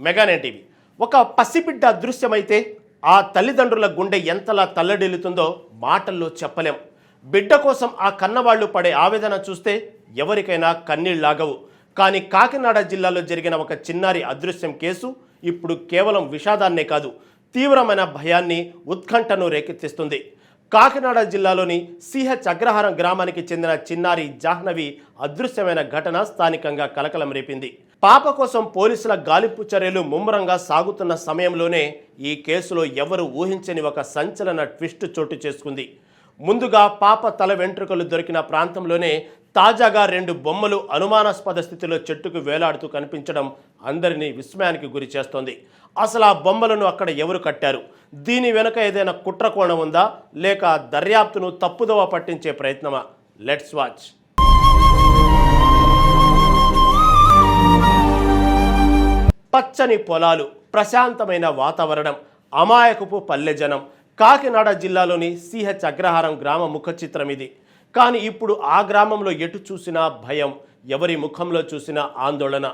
మెగానే TV. ఒక పసిబిడ్డ అదృశ్యమైతే ఆ తల్లిదండ్రుల గుండె ఎంతలా తల్లడిల్లుతుందో మాటల్లో చెప్పలేం. బిడ్డ కోసం ఆ కన్నవాళ్లు పడే ఆవేదన చూస్తే ఎవరికైనా కన్నీళ్లాగవు. కానీ కాకినాడ జిల్లాలో జరిగిన ఒక చిన్నారి అదృశ్యం కేసు ఇప్పుడు కేవలం విషాదాన్నే కాదు, తీవ్రమైన భయాన్ని, ఉత్కంఠను రేకెత్తిస్తుంది. కాకినాడ జిల్లాలోని సిహెచ్ అగ్రహారం గ్రామానికి చెందిన చిన్నారి జాహ్నవి అదృశ్యమైన ఘటన స్థానికంగా కలకలం రేపింది. పాప కోసం పోలీసుల గాలింపు చర్యలు ముమ్మరంగా సాగుతున్న సమయంలోనే ఈ కేసులో ఎవరు ఊహించని ఒక సంచలన ట్విస్ట్ చోటు చేసుకుంది. ముందుగా పాప తల వెంట్రుకలు దొరికిన ప్రాంతంలోనే తాజాగా 2 బొమ్మలు అనుమానాస్పద స్థితిలో చెట్టుకు వేలాడుతూ కనిపించడం అందరినీ విస్మయానికి గురి చేస్తోంది. అసలు ఆ బొమ్మలను అక్కడ ఎవరు కట్టారు? దీని వెనుక ఏదైనా కుట్రకోణం ఉందా, లేక దర్యాప్తును తప్పుదోవ పట్టించే ప్రయత్నమా? Let's watch. పచ్చని పొలాలు, ప్రశాంతమైన వాతావరణం, అమాయకపు పల్లె జనం. కాకినాడ జిల్లాలోని సిహెచ్ అగ్రహారం గ్రామ ముఖ చిత్రం ఇది. కానీ ఇప్పుడు ఆ గ్రామంలో ఎటు చూసినా భయం, ఎవరి ముఖంలో చూసినా ఆందోళన.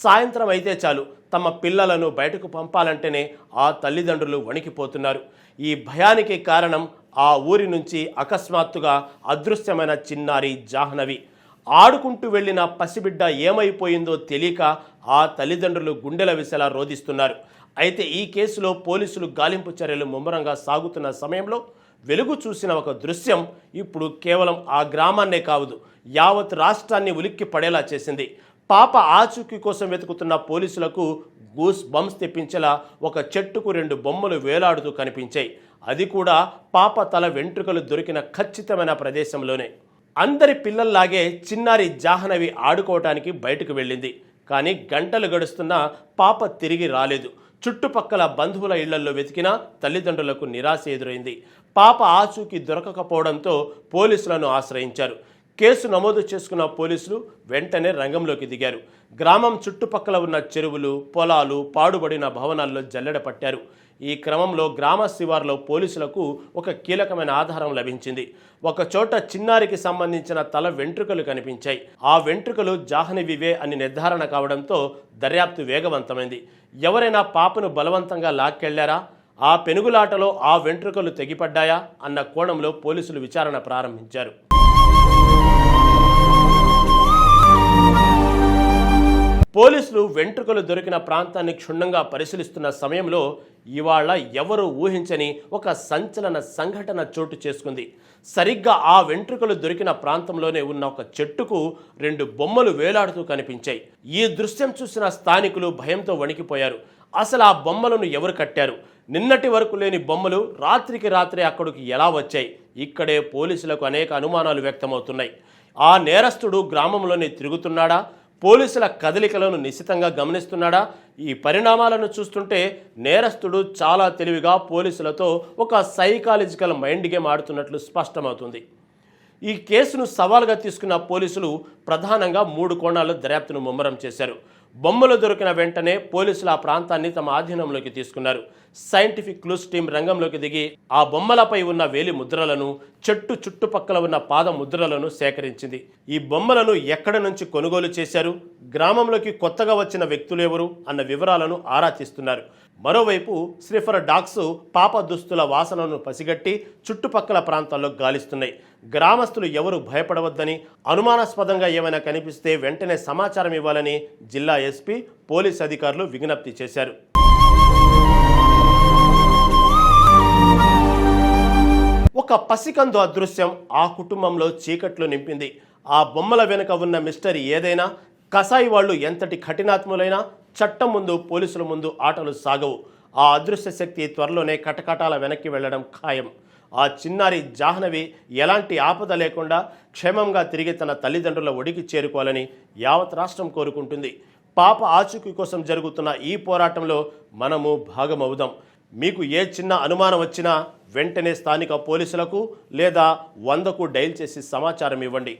సాయంత్రం అయితే చాలు, తమ పిల్లలను బయటకు పంపాలంటేనే ఆ తల్లిదండ్రులు వణికిపోతున్నారు. ఈ భయానికి కారణం ఆ ఊరి నుంచి అకస్మాత్తుగా అదృశ్యమైన చిన్నారి జాహ్నవి. ఆడుకుంటూ వెళ్ళిన పసిబిడ్డ ఏమైపోయిందో తెలియక ఆ తల్లిదండ్రులు గుండెల విసలా రోధిస్తున్నారు. అయితే ఈ కేసులో పోలీసులు గాలింపు చర్యలు ముమ్మరంగా సాగుతున్న సమయంలో వెలుగు చూసిన ఒక దృశ్యం ఇప్పుడు కేవలం ఆ గ్రామాన్నే కాదు, యావత్ రాష్ట్రాన్ని ఉలిక్కి పడేలా చేసింది. పాప ఆచూకీ కోసం వెతుకుతున్న పోలీసులకు గూస్ బంప్స్ తెప్పించేలా ఒక చెట్టుకు 2 బొమ్మలు వేలాడుతూ కనిపించాయి. అది కూడా పాప తల వెంట్రుకలు దొరికిన ఖచ్చితమైన ప్రదేశంలోనే. అందరి పిల్లల్లాగే చిన్నారి జాహ్నవి ఆడుకోవటానికి బయటకు వెళ్ళింది. కానీ గంటలు గడుస్తున్నా పాప తిరిగి రాలేదు. చుట్టుపక్కల బంధువుల ఇళ్లలో వెతికినా తల్లిదండ్రులకు నిరాశ ఎదురైంది. పాప ఆచూకీ దొరకకపోవడంతో పోలీసులను ఆశ్రయించారు. కేసు నమోదు చేసుకున్న పోలీసులు వెంటనే రంగంలోకి దిగారు. గ్రామం చుట్టుపక్కల ఉన్న చెరువులు, పొలాలు, పాడుబడిన భవనాల్లో జల్లెడ పట్టారు. ఈ క్రమంలో గ్రామ శివార్లో పోలీసులకు ఒక కీలకమైన ఆధారం లభించింది. ఒక చోట చిన్నారికి సంబంధించిన తల వెంట్రుకలు కనిపించాయి. ఆ వెంట్రుకలు జాహ్నవివే అని నిర్ధారణ కావడంతో దర్యాప్తు వేగవంతమైంది. ఎవరైనా పాపను బలవంతంగా లాక్కెళ్లారా, ఆ పెనుగులాటలో ఆ వెంట్రుకలు తెగిపడ్డాయా అన్న కోణంలో పోలీసులు విచారణ ప్రారంభించారు. పోలీసులు వెంట్రుకలు దొరికిన ప్రాంతాన్ని క్షుణ్ణంగా పరిశీలిస్తున్న సమయంలో ఇవాళ ఎవరు ఊహించని ఒక సంచలన సంఘటన చోటు చేసుకుంది. సరిగ్గా ఆ వెంట్రుకలు దొరికిన ప్రాంతంలోనే ఉన్న ఒక చెట్టుకు 2 బొమ్మలు వేలాడుతూ కనిపించాయి. ఈ దృశ్యం చూసిన స్థానికులు భయంతో వణికిపోయారు. అసలు ఆ బొమ్మలను ఎవరు కట్టారు? నిన్నటి వరకు లేని బొమ్మలు రాత్రికి రాత్రే అక్కడికి ఎలా వచ్చాయి? ఇక్కడే పోలీసులకు అనేక అనుమానాలు వ్యక్తమవుతున్నాయి. ఆ నేరస్తుడు గ్రామంలోనే తిరుగుతున్నాడా? పోలీసుల కదలికలను నిశితంగా గమనిస్తున్నాడా? ఈ పరిణామాలను చూస్తుంటే నేరస్తుడు చాలా తెలివిగా పోలీసులతో ఒక సైకాలజికల్ మైండ్ గేమ్ ఆడుతున్నట్లు స్పష్టమవుతుంది. ఈ కేసును సవాల్గా తీసుకున్న పోలీసులు ప్రధానంగా 3 కోణాల్లో దర్యాప్తును ముమ్మరం చేశారు. బొమ్మలు దొరికిన వెంటనే పోలీసులు ఆ ప్రాంతాన్ని తమ ఆధీనంలోకి తీసుకున్నారు. సైంటిఫిక్ క్లూస్ టీం రంగంలోకి దిగి ఆ బొమ్మలపై ఉన్న వేలి ముద్రలను, చెట్టు చుట్టుపక్కల ఉన్న పాద ముద్రలను సేకరించింది. ఈ బొమ్మలను ఎక్కడి నుంచి కొనుగోలు చేశారు, గ్రామంలోకి కొత్తగా వచ్చిన వ్యక్తులు ఎవరు అన్న వివరాలను ఆరా తీస్తున్నారు. మరోవైపు స్నిఫర్ డాగ్స్ పాప దుస్తుల వాసనను పసిగట్టి చుట్టుపక్కల ప్రాంతాల్లో గాలిస్తున్నాయి. గ్రామస్తులు ఎవరు భయపడవద్దని, అనుమానాస్పదంగా ఏమైనా కనిపిస్తే వెంటనే సమాచారం ఇవ్వాలని జిల్లా ఎస్పీ, పోలీస్ అధికారులు విజ్ఞప్తి చేశారు. ఒక పసికందు అదృశ్యం ఆ కుటుంబంలో చీకట్లు నింపింది. ఆ బొమ్మల వెనుక ఉన్న మిస్టరీ ఏదైనా, కసాయి వాళ్ళు ఎంతటి కఠినాత్ములైనా చట్టం ముందు, పోలీసుల ముందు ఆటలు సాగవు. ఆ అదృశ్య శక్తి త్వరలోనే కటకటాల వెనక్కి వెళ్లడం ఖాయం. ఆ చిన్నారి జాహ్నవి ఎలాంటి ఆపద లేకుండా క్షేమంగా తిరిగి తన తల్లిదండ్రుల ఒడికి చేరుకోవాలని యావత్ రాష్ట్రం కోరుకుంటుంది. పాప ఆచూకీ కోసం జరుగుతున్న ఈ పోరాటంలో మనము భాగమవుదాం. మీకు ఏ చిన్న అనుమానం వచ్చినా వెంటనే స్థానిక పోలీసులకు లేదా 100కు డైల్ చేసి సమాచారం ఇవ్వండి.